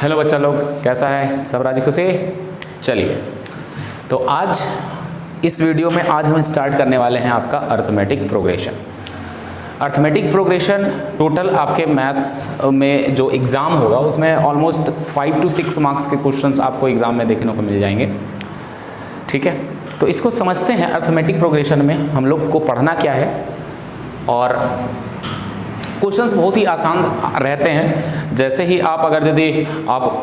Hello बच्चा लोग, कैसा है? सब राजी खुशी? चलिए, तो आज इस वीडियो में आज हम स्टार्ट करने वाले हैं आपका arithmetic progression. Arithmetic progression total आपके मैथ्स में जो एग्ज़ाम होगा उसमें ऑलमोस्ट 5 to 6 मार्क्स के क्वेश्चंस आपको एग्ज़ाम में देखने को मिल जाएंगे। ठीक है, तो इसको समझते हैं। अर्थमेटिक प्रोग्रेशन में हम लोग को पढ़ना क्या है, और क्वेश्चंस बहुत ही आसान रहते हैं। जैसे ही आप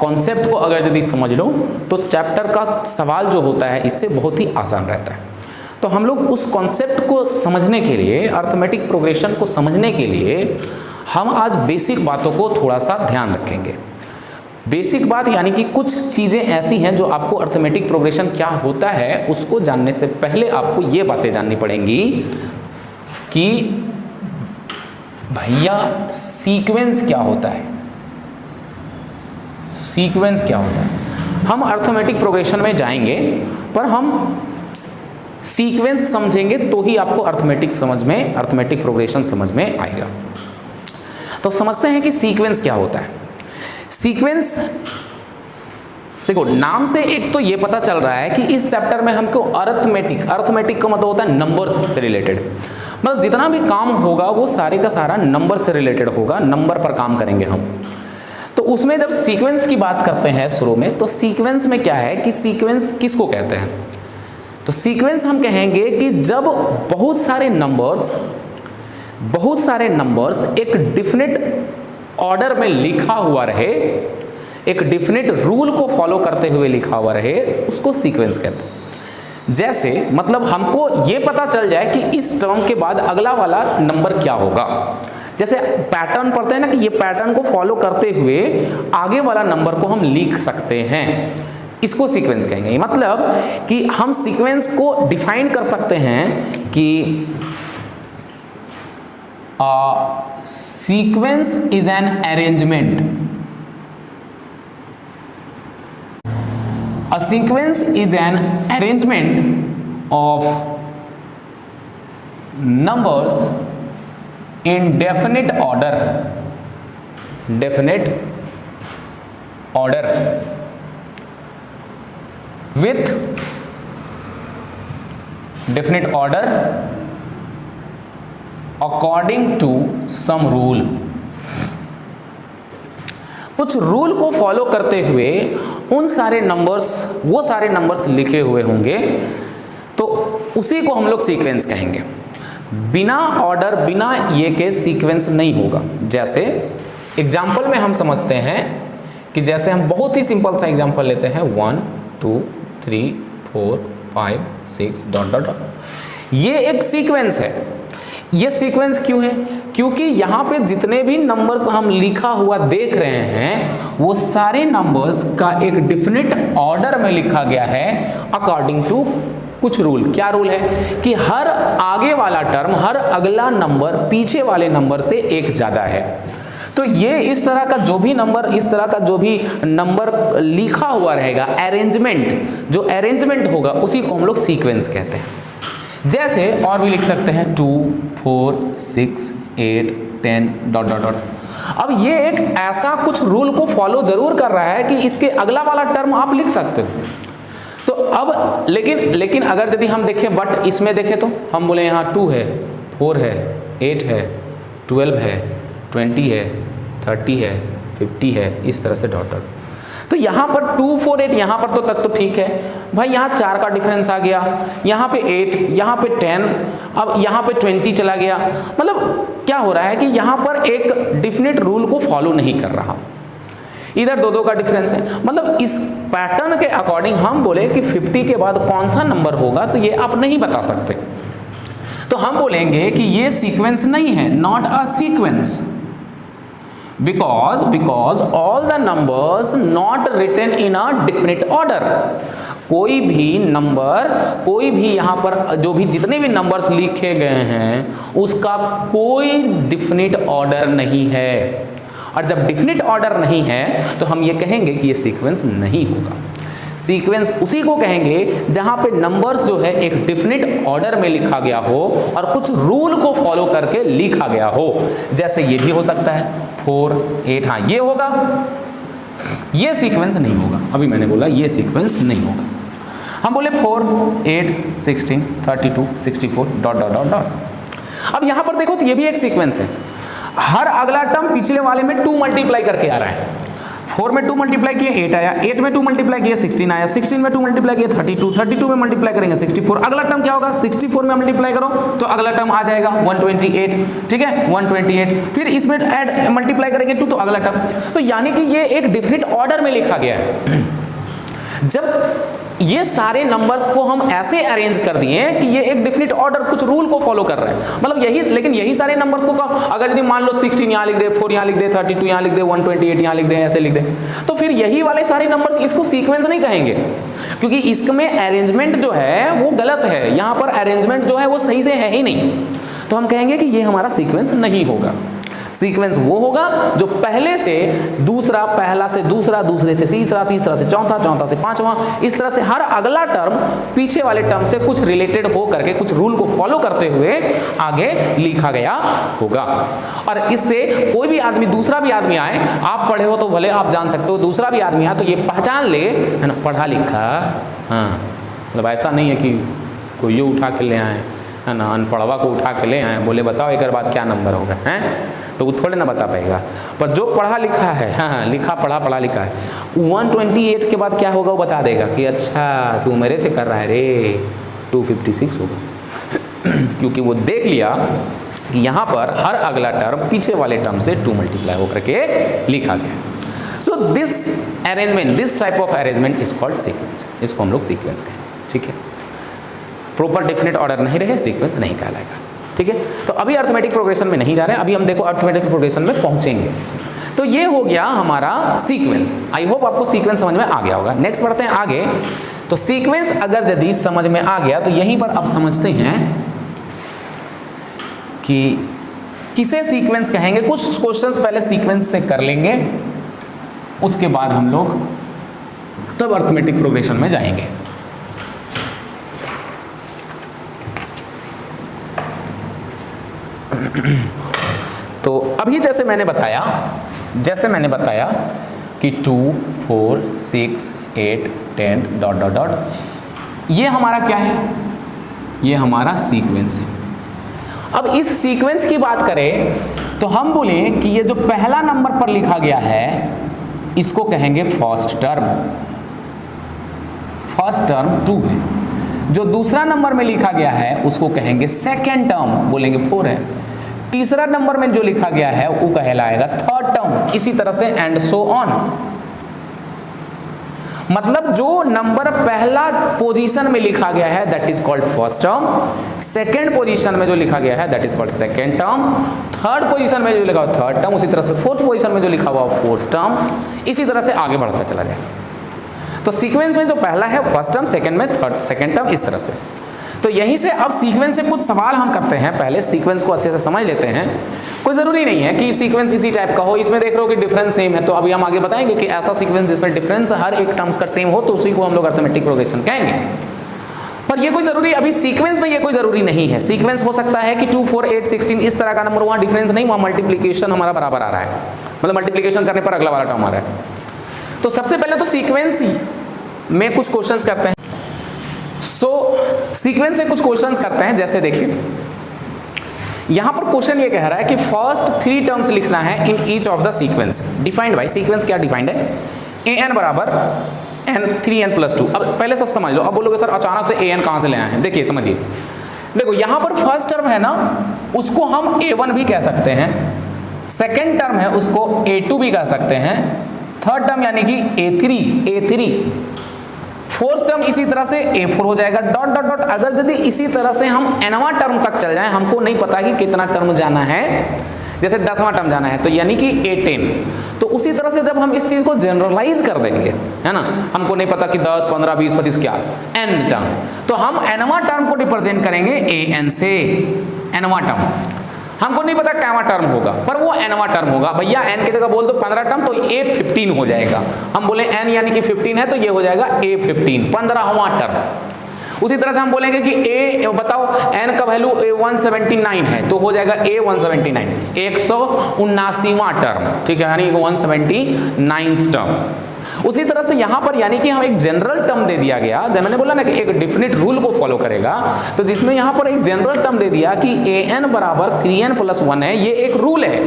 कॉन्सेप्ट को यदि समझ लो तो चैप्टर का सवाल जो होता है इससे बहुत ही आसान रहता है। तो हम लोग उस कॉन्सेप्ट को समझने के लिए, अर्थमेटिक प्रोग्रेशन को समझने के लिए हम आज बेसिक बातों को थोड़ा सा ध्यान रखेंगे। बेसिक बात यानी कि कुछ चीज़ें ऐसी हैं जो आपको अर्थमेटिक प्रोग्रेशन क्या होता है उसको जानने से पहले आपको ये बातें जाननी पड़ेंगी कि भैया सीक्वेंस क्या होता है। सीक्वेंस क्या होता है? हम अर्थमेटिक प्रोग्रेशन में जाएंगे, पर हम सीक्वेंस समझेंगे तो ही आपको अर्थमेटिक प्रोग्रेशन समझ में आएगा। तो समझते हैं कि सीक्वेंस क्या होता है। सीक्वेंस देखो, नाम से एक तो ये पता चल रहा है कि इस चैप्टर में हमको अर्थमेटिक का मतलब होता है नंबर्स से रिलेटेड। मतलब जितना भी काम होगा वो सारे का सारा नंबर से रिलेटेड होगा, नंबर पर काम करेंगे हम। तो उसमें जब सीक्वेंस की बात करते हैं शुरू में, तो सीक्वेंस में क्या है कि सीक्वेंस किसको कहते हैं? तो सीक्वेंस हम कहेंगे कि जब बहुत सारे नंबर्स एक डिफिनिट ऑर्डर में लिखा हुआ रहे, एक डिफिनिट रूल को फॉलो करते हुए लिखा हुआ रहे, उसको सीक्वेंस कहते हैं। जैसे मतलब हमको ये पता चल जाए कि इस टर्म के बाद अगला वाला नंबर क्या होगा। जैसे पैटर्न पढ़ते हैं ना, कि ये पैटर्न को फॉलो करते हुए आगे वाला नंबर को हम लिख सकते हैं, इसको सीक्वेंस कहेंगे। मतलब कि हम सीक्वेंस को डिफाइन कर सकते हैं कि sequence is an arrangement. A sequence is an arrangement of numbers in definite order with definite order according to some rule। कुछ रूल को फॉलो करते हुए वो सारे नंबर्स लिखे हुए होंगे, तो उसी को हम लोग सीक्वेंस कहेंगे। बिना ऑर्डर, बिना ये के सीक्वेंस नहीं होगा। जैसे एग्जाम्पल में हम समझते हैं कि जैसे हम बहुत ही सिंपल सा एग्जाम्पल लेते हैं 1 2 3 4 5 6 ... ये एक सीक्वेंस है। ये सीक्वेंस क्यों है? क्योंकि यहाँ पे जितने भी नंबर्स हम लिखा हुआ देख रहे हैं वो सारे नंबर्स का एक डिफिनिट ऑर्डर में लिखा गया है अकॉर्डिंग टू कुछ रूल। क्या रूल है? कि हर आगे वाला टर्म, हर अगला नंबर पीछे वाले नंबर से एक ज्यादा है। तो ये इस तरह का जो भी नंबर लिखा हुआ रहेगा, जो अरेंजमेंट होगा, उसी को हम लोग सीक्वेंस कहते हैं। जैसे और भी लिख सकते हैं 2 4 6 8 10 ... अब ये एक ऐसा कुछ रूल को फॉलो जरूर कर रहा है कि इसके अगला वाला टर्म आप लिख सकते हो। तो अब लेकिन अगर यदि हम देखें, बट इसमें देखें तो हम बोले यहाँ 2 है, 4 है, 8 है, 12 है, 20 है, 30 है, 50 है, इस तरह से डॉट। तो यहाँ पर 2 4 8 यहाँ पर तो तक तो ठीक है भाई। यहाँ 4 का डिफरेंस आ गया, यहाँ पे 8, यहाँ पे 10, अब यहाँ पे 20 चला गया। मतलब क्या हो रहा है कि यहाँ पर एक डिफिनिट रूल को फॉलो नहीं कर रहा, इधर 2 का डिफरेंस है। मतलब इस पैटर्न के अकॉर्डिंग हम बोले कि 50 के बाद कौन सा नंबर होगा, तो ये आप नहीं बता सकते। तो हम बोलेंगे कि ये सीक्वेंस नहीं है, not a sequence, because all the numbers not written in a definite order। कोई भी यहाँ पर जो भी जितने भी नंबर्स लिखे गए हैं उसका कोई डिफिनिट ऑर्डर नहीं है। और जब डिफिनिट ऑर्डर नहीं है तो हम ये कहेंगे कि ये सीक्वेंस नहीं होगा। सीक्वेंस उसी को कहेंगे जहां पे नंबर्स जो है एक डिफिनिट ऑर्डर में लिखा गया हो और कुछ रूल को फॉलो करके लिखा गया हो। जैसे ये भी हो सकता है 4 8, हाँ ये होगा। ये सीक्वेंस नहीं होगा। अभी मैंने बोला ये सीक्वेंस नहीं होगा। हम बोले 4, 8, 16, 32, 64 डॉट डॉट डॉट डॉट। अब यहां पर देखो तो ये भी एक सीक्वेंस है। हर अगला टर्म पिछले वाले में 2 मल्टीप्लाई करके आ रहा है। 4 में 2 मल्टीप्लाई किए 8 आया, 8 में 2 मल्टीप्लाई किए 16 आया, 16 में 2 मल्टीप्लाई किए 32, 32 में मल्टीप्लाई करेंगे 64। अगला टर्म क्या होगा, 64 में मल्टीप्लाई करो तो अगला टर्म आ जाएगा 128, ठीक है 128। फिर इसमें ऐड मल्टीप्लाई करेंगे 2 तो अगला टर्म। तो यानी कि ये एक डिफरेंट ऑर्डर में लिखा गया है। जब ये सारे नंबर्स को हम ऐसे अरेंज कर दिए कि ये एक डिफरेंट ऑर्डर कुछ रूल को फॉलो कर रहे हैं, मतलब यही, लेकिन यही सारे नंबर्स को अगर यदि मान लो 16 यहाँ लिख दे, 4 यहाँ लिख दे, 32 यहाँ लिख दे, 128 यहाँ लिख दे, ऐसे लिख दे, तो फिर यही वाले सारे नंबर्स इसको सीक्वेंस नहीं कहेंगे, क्योंकि इसमें अरेंजमेंट जो है वो गलत है। यहाँ पर अरेंजमेंट जो है वो सही से है ही नहीं, तो हम कहेंगे कि ये हमारा सीक्वेंस नहीं होगा। सीक्वेंस वो होगा जो पहले से दूसरा, पहला से दूसरा, दूसरे से तीसरा, तीसरा से चौथा, चौथा से पांचवा, इस तरह से हर अगला टर्म पीछे वाले टर्म से कुछ रिलेटेड हो करके कुछ रूल को फॉलो करते हुए आगे लिखा गया होगा। और इससे कोई भी आदमी, दूसरा भी आदमी आए, आप पढ़े हो तो भले आप जान सकते हो, दूसरा भी आदमी आए तो ये पहचान ले, है ना, पढ़ा लिखा। हाँ, मतलब ऐसा नहीं है कि कोई ये उठा के ले आए, है ना, अनपढ़वा को उठा के ले आए, बोले बताओ एक बाद क्या नंबर होगा, हैं, तो वो थोड़े ना बता पाएगा। पर जो पढ़ा लिखा है, हाँ लिखा पढ़ा पढ़ा लिखा है, 128 के बाद क्या होगा वो बता देगा कि अच्छा तू मेरे से कर रहा है रे, 256 होगा। क्योंकि वो देख लिया कि यहाँ पर हर अगला टर्म पीछे वाले टर्म से 2 मल्टीप्लाई होकर के लिखा गया। So this arrangement, this type of arrangement is called sequence. इसको हम लोग सीक्वेंस कहेंगे, ठीक है। प्रॉपर डेफिनेट ऑर्डर नहीं रहे, सीक्वेंस नहीं कहलाएगा, ठीक है। तो अभी अर्थमेटिक प्रोग्रेशन में नहीं जा रहे हैं, अभी हम देखो अर्थमेटिक प्रोग्रेशन में पहुंचेंगे। तो ये हो गया हमारा सीक्वेंस। आई होप आपको सीक्वेंस समझ में आ गया होगा। नेक्स्ट बढ़ते हैं आगे। तो सीक्वेंस अगर यदि समझ में आ गया तो यहीं पर अब समझते हैं कि किसे सीक्वेंस कहेंगे। कुछ क्वेश्चंस पहले सीक्वेंस से कर लेंगे, उसके बाद हम लोग तब अर्थमेटिक प्रोग्रेशन में जाएंगे। तो अभी जैसे मैंने बताया कि 2, 4, 6, 8, 10 डॉट डॉट डॉट, ये हमारा क्या है, ये हमारा सीक्वेंस है। अब इस सीक्वेंस की बात करें तो हम बोले कि ये जो पहला नंबर पर लिखा गया है इसको कहेंगे फर्स्ट टर्म, फर्स्ट टर्म 2 है। जो दूसरा नंबर में लिखा गया है उसको कहेंगे सेकेंड टर्म, बोलेंगे 4 है। तीसरा नंबर में जो लिखा गया है वो कहलाएगा थर्ड टर्म, इसी तरह से एंड सो ऑन। मतलब जो नंबर पहला पोजीशन में लिखा गया है that is called first term, second position में जो लिखा गया है that is called second term, third position में जो लिखा हुआ थर्ड टर्म, उसी तरह से फोर्थ पोजीशन में जो लिखा हुआ फोर्थ टर्म, इसी तरह से आगे बढ़ता चला जाएगा। तो सीक्वेंस में जो पहला है फर्स्ट टर्म, सेकेंड में थर्ड, सेकेंड टर्म, इस तरह से। तो यहीं से अब सीक्वेंस से कुछ सवाल हम करते हैं। पहले सीक्वेंस को अच्छे से समझ लेते हैं। कोई ज़रूरी नहीं है कि सीक्वेंस इसी टाइप का हो, इसमें देख रहे हो कि डिफरेंस सेम है, तो अभी हम आगे बताएंगे कि ऐसा सीक्वेंस जिसमें डिफरेंस हर एक टर्म्स का सेम हो तो उसी को हम लोग अर्थमेटिक प्रोग्रेशन कहेंगे। पर ये कोई ज़रूरी, अभी सीक्वेंस में ये कोई ज़रूरी नहीं है। सीक्वेंस हो सकता है कि 2, 4, 8, 16 इस तरह का नंबर, वहाँ डिफरेंस नहीं, वहाँ मल्टीप्लीकेशन हमारा बराबर आ रहा है, मतलब मल्टीप्लीकेशन करने पर अगला वाला टर्म आ रहा है। तो सबसे पहले तो सीक्वेंस में कुछ क्वेश्चंस करते हैं। सीक्वेंस से कुछ क्वेश्चंस करते हैं। जैसे देखिए यहां पर क्वेश्चन ये कह रहा है कि फर्स्ट 3 टर्म्स लिखना है in each of the sequence defined by. Sequence क्या डिफाइंड है, an बराबर n 3n + 2। अब पहले सब समझ लो। अब बोलोगे सर अचानक से an कहां से ले आए हैं। देखिए समझिए, देखो यहां पर फर्स्ट टर्म है ना, उसको हम a1 भी कह सकते हैं, सेकेंड टर्म है उसको a2 भी कह सकते हैं, थर्ड टर्म यानी कि a3, फोर्थ टर्म इसी तरह से a4 हो जाएगा, डॉट डॉट डॉट। अगर यदि इसी तरह से हम nवां टर्म तक चल जाएं, हमको नहीं पता कि कितना टर्म जाना है, जैसे 10वां टर्म जाना है तो यानी कि a10, तो उसी तरह से जब हम इस चीज को जनरलाइज कर देंगे, है ना, हमको नहीं पता कि 10, 15, 20, 25 क्या n टर्म, तो हम nवां टर्म को रिप्रेजेंट करेंगे an से। nवां टर्म हमको नहीं पता क्या टर्म होगा, पर वो nवां टर्म होगा। भैया n की जगह बोल दो 15 टर्म तो a15 हो जाएगा। हम बोले n यानी कि 15 है तो ये हो जाएगा a15, 15वां टर्म। उसी तरह से हम बोलेंगे कि ए बताओ n का वैल्यू 179 है तो हो जाएगा a 179 179वां टर्म, ठीक है, यानी 179 टर्म। उसी तरह से यहां पर यानी कि हम एक जनरल टर्म दे दिया गया, जब मैंने बोला ना कि एक डेफिनेट रूल को फॉलो करेगा, तो जिसमें यहां पर एक जनरल टर्म दे दिया कि an बराबर 3n + 1 है, ये एक रूल है,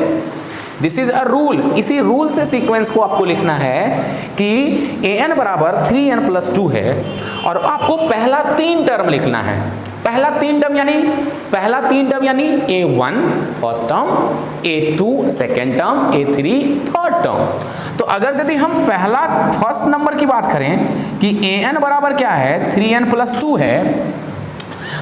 दिस इज अ रूल। इसी रूल से सीक्वेंस को आपको लिखना है कि an बराबर 3n + 2 है और आपको पहला 3 टर्म लिखना है। पहला 3 टर्म यानी a1 first term, a2 second term, a3 third term. तो अगर यदि हम पहला फर्स्ट नंबर की बात करें कि an बराबर क्या है 3n + 2 है,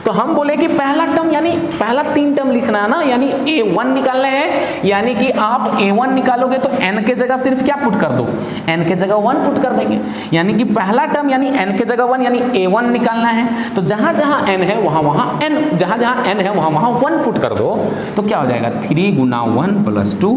तो हम बोले कि पहला टर्म यानी पहला 3 टर्म लिखना है ना, यानी a1 निकालना है, यानी कि आप a1 निकालोगे तो n के जगह सिर्फ क्या पुट कर दो, n के जगह 1 पुट कर देंगे, यानी कि पहला टर्म यानी n के जगह 1 यानी a1 निकालना है। तो जहां जहां n है वहां n, जहां जहां n है वहां 1 पुट कर दो, तो क्या हो जाएगा 3 × 1 + 2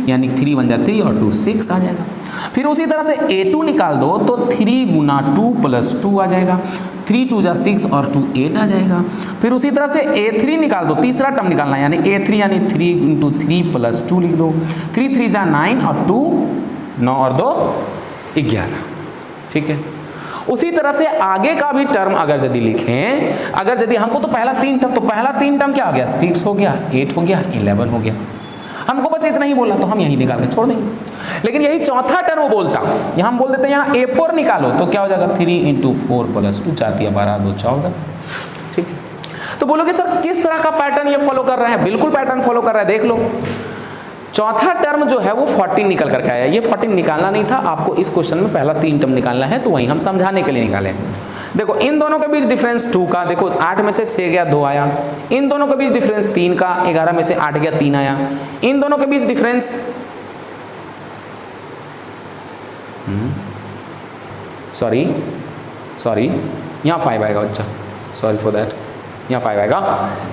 यानी 3 × 1 = 3 और 2 6 आ जाएगा। फिर उसी तरह से a2 निकाल दो तो 3 × 2 + 2 आ जाएगा, 3 × 2 = 6 और 2 8 आ जाएगा। फिर उसी तरह से a3 निकाल दो, तीसरा टर्म निकालना है, यानी a3 यानी 3 × 3 + 2 लिख दो, 3 × 3 = 9 और 2 9 और 2 11, ठीक है। उसी तरह से आगे का भी टर्म अगर यदि लिखें, अगर यदि हमको तो पहला 3 टर्म, तो पहला 3 टर्म क्या हो गया 6 हो गया, 8 हो गया, 11 हो गया, हमको बस इतना ही बोला तो हम यही निकाल के छोड़ देंगे। लेकिन यही चौथा टर्म वो बोलता, यहाँ हम बोल देते हैं यहाँ a4 निकालो तो क्या हो जाएगा 3 × 4 + 2 4 × 12 2 14, ठीक है। तो बोलोगे सर किस तरह का पैटर्न ये फॉलो कर रहा है, बिल्कुल पैटर्न फॉलो कर रहा है, देख लो। चौथा टर्म जो है वो 14 निकल करके आया, ये 14 निकालना नहीं था आपको, इस क्वेश्चन में पहला 3 टर्म निकालना है, तो वही हम समझाने के लिए निकाले। देखो इन दोनों के बीच डिफरेंस 2 का, देखो 8 में से 6 गया 2 आया, इन दोनों के बीच डिफरेंस 3 का, 11 में से 8 गया 3 आया, इन दोनों के बीच डिफरेंस सॉरी यहाँ 5 आएगा, अच्छा सॉरी फॉर दैट, यहाँ 5 आएगा,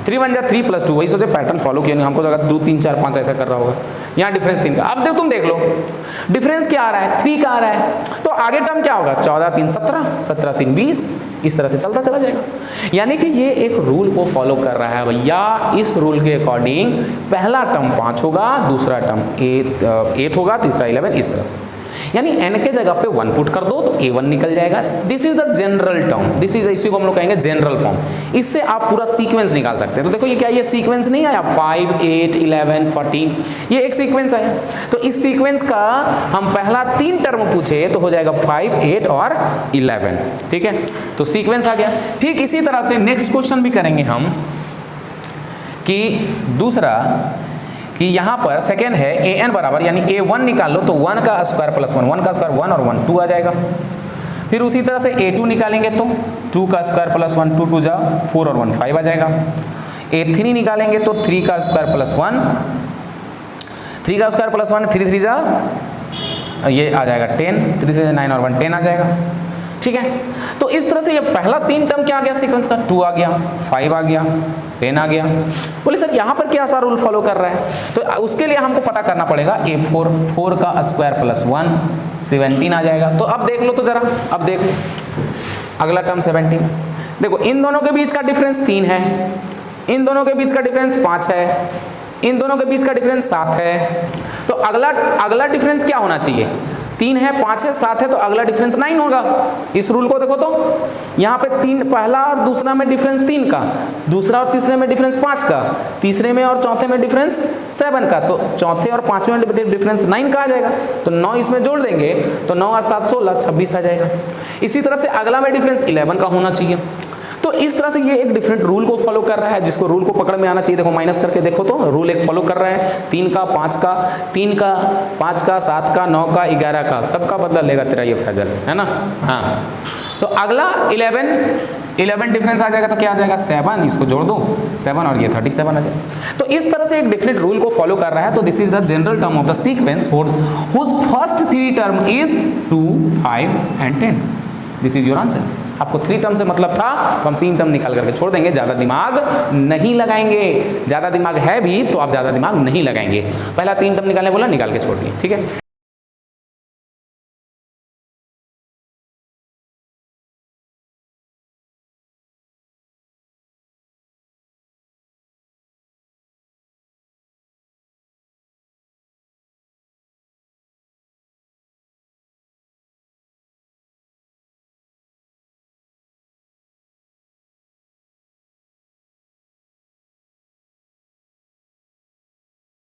3 × 1 = 3 + 2, वही सोचे पैटर्न फॉलो किया नहीं, हमको लगा 2 3 4 5 ऐसा कर रहा होगा, यहाँ डिफरेंस 3 का। अब तुम देख लो डिफरेंस क्या आ रहा है 3 का आ रहा है, तो आगे टर्म क्या होगा 14 3 17 17 3 20, इस तरह से चलता चला जाएगा। यानी कि ये एक रूल को फॉलो कर रहा है भैया, इस रूल के अकॉर्डिंग पहला टर्म 5 होगा, दूसरा टर्म 8 होगा, तीसरा 11, इस तरह से, यानी n के जगह पे 1 पुट कर दो तो a1 निकल जाएगा। This is the general term, this is, इसी को हम लोग कहेंगे जनरल फॉर्म, इससे आप पूरा सीक्वेंस निकाल सकते हैं। तो देखो ये क्या, ये सीक्वेंस नहीं आया 5 8 11 14, ये एक सीक्वेंस आया, तो इस सीक्वेंस का हम पहला 3 टर्म पूछे तो हो जाएगा 5 8 और 11, ठीक है, तो सीक्वेंस आ गया। ठीक इसी तरह से नेक्स्ट क्वेश्चन भी करेंगे हम कि दूसरा कि यहाँ पर सेकेंड है an बराबर, यानी a1 निकाल लो तो 1 का स्क्वायर + 1, 1 का स्क्वायर 1 और 1 2 आ जाएगा। फिर उसी तरह से a2 निकालेंगे तो 2 का स्क्वायर + 1 2 2 जा 4 और 1 5 आ जाएगा। a3 निकालेंगे तो 3 का स्क्वायर + 1, 3 का स्क्वायर + 1 3 3 जा ये आ जाएगा 10, 3 3 9 और 1 10 आ जाएगा, ठीक है। तो इस तरह से ये पहला 3 टर्म क्या आ गया सीक्वेंस का, 2 आ गया, 5 आ गया, 10 आ गया। बोले सर यहाँ पर क्या सा रूल फॉलो कर रहा है, तो उसके लिए हमको पता करना पड़ेगा a4, 4 का स्क्वायर + 1 17 आ जाएगा। तो अब देख लो तो जरा, अब देख लो अगला टर्म 17, देखो इन दोनों के बीच का डिफरेंस 3 है, इन दोनों के बीच का डिफरेंस 5 है, इन दोनों के बीच का डिफरेंस 7 है, तो अगला डिफरेंस क्या होना चाहिए, 3 है 5 है 7 है, तो अगला डिफरेंस 9 होगा। इस रूल को देखो तो यहाँ पे 3, पहला और दूसरा में डिफरेंस 3 का, दूसरा और तीसरे में डिफरेंस 5 का, तीसरे में और चौथे में डिफरेंस 7 का, तो चौथे और पांचवें में डिफरेंस 9 का आ जाएगा, तो 9 इसमें जोड़ देंगे तो 9 और 7 16 26 आ जाएगा। इसी तरह से अगला में डिफरेंस 11 का होना चाहिए। तो इस तरह से ये एक डिफरेंट रूल को फॉलो कर रहा है, जिसको रूल को पकड़ में आना चाहिए। देखो माइनस करके देखो तो रूल एक फॉलो कर रहा है, 3 का 5 का 3 का 5 का 7 का 9 का 11 का, सबका बदला लेगा तेरा ये फैजल, है ना। हाँ तो अगला 11 डिफरेंस आ जाएगा तो क्या आ जाएगा 7, इसको जोड़ दो 7 और ये 37 आ जाएगा। तो इस तरह से एक डिफरेंट रूल को फॉलो कर रहा है। तो this is the general term of the sequence whose first 3 term is 2 5 and 10। This is your answer. आपको 3 टर्म से मतलब था तो हम 3 टर्म निकाल करके छोड़ देंगे, ज़्यादा दिमाग नहीं लगाएंगे। ज़्यादा दिमाग है भी तो आप ज़्यादा दिमाग नहीं लगाएंगे। पहला 3 टर्म निकालने बोला, निकाल के छोड़ दिए, ठीक है।